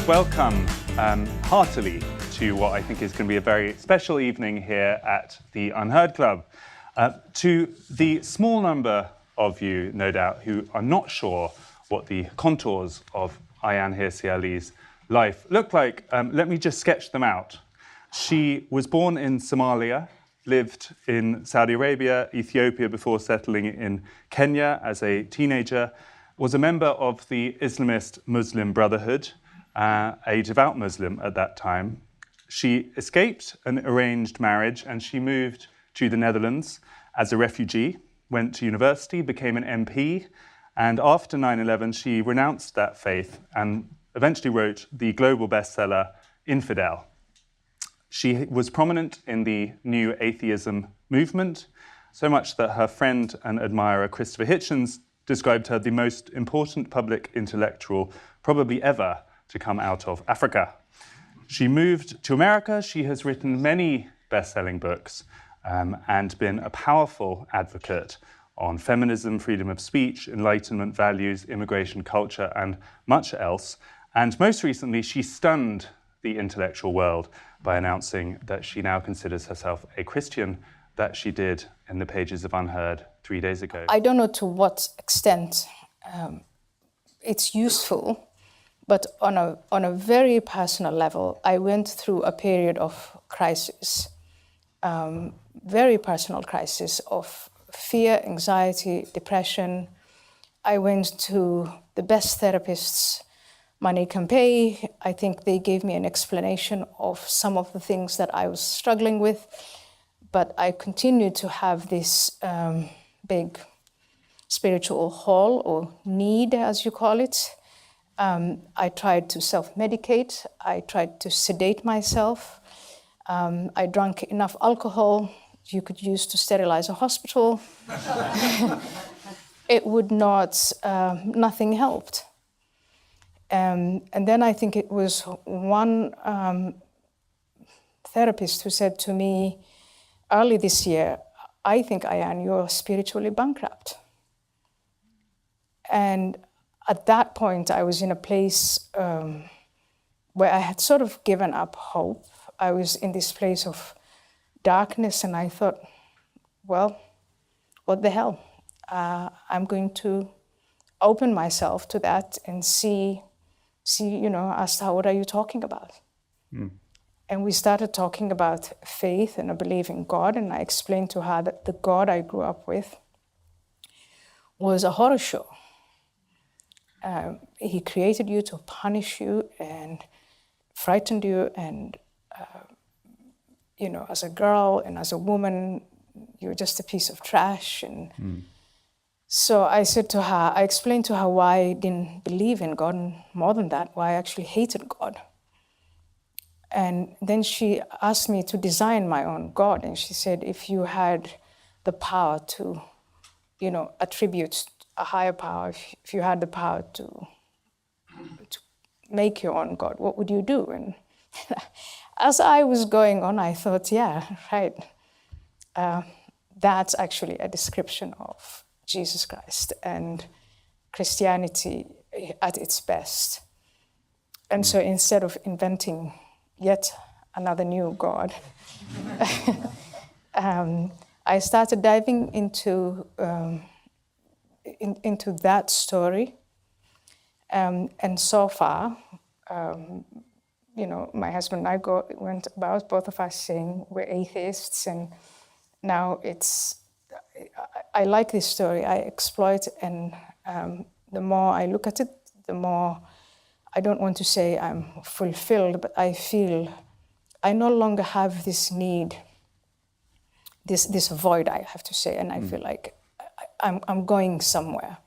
Welcome heartily to what I think is going to be a very special evening here at the Unheard Club. To the small number of you, no doubt, who are not sure what the contours of Ayaan Hirsi Ali's life look like, let me just sketch them out. She was born in Somalia, lived in Saudi Arabia, Ethiopia before settling in Kenya as a teenager, was a member of the Islamist Muslim Brotherhood, a devout Muslim at that time. She escaped an arranged marriage and she moved to the Netherlands as a refugee, went to university, became an MP, and after 9/11 she renounced that faith and eventually wrote the global bestseller Infidel. She was prominent in the new atheism movement, so much that her friend and admirer Christopher Hitchens described her the most important public intellectual probably ever to come out of Africa. She moved to America. She has written many best-selling books and been a powerful advocate on feminism, freedom of speech, Enlightenment values, immigration, culture, and much else. And most recently, she stunned the intellectual world by announcing that she now considers herself a Christian, that she did in the pages of Unheard 3 days ago. I don't know to what extent it's useful, but on a very personal level, I went through a period of crisis, very personal crisis of fear, anxiety, depression. I went to the best therapists money can pay. I think they gave me an explanation of some of the things that I was struggling with, but I continued to have this big spiritual hole or need, as you call it. I tried to self-medicate. I tried to sedate myself. I drank enough alcohol you could use to sterilize a hospital. It would not, nothing helped. And then I think it was one therapist who said to me early this year, I think, Ayaan, you're spiritually bankrupt. And at that point, I was in a place where I had sort of given up hope. I was in this place of darkness, and I thought, well, what the hell? I'm going to open myself to that and see, asked her, what are you talking about? And we started talking about faith and a belief in God, and I explained to her that the God I grew up with was a horror show. He created you to punish you and frightened you, and as a girl and as a woman, you're just a piece of trash. And so I said to her, I explained to her why I didn't believe in God, and more than that, why I actually hated God. And then she asked me to design my own God, and she said, if you had the power to, attribute a higher power, if you had the power to make your own God, what would you do? And as I was going on, I thought, yeah, right. That's actually a description of Jesus Christ and Christianity at its best. And so instead of inventing yet another new God, I started diving into that story. And so far, my husband and I went about, both of us saying we're atheists, and now I like this story. I exploit, and the more I look at it, the more, I don't want to say I'm fulfilled, but I feel I no longer have this need, this void, I have to say, and I feel like I'm going somewhere.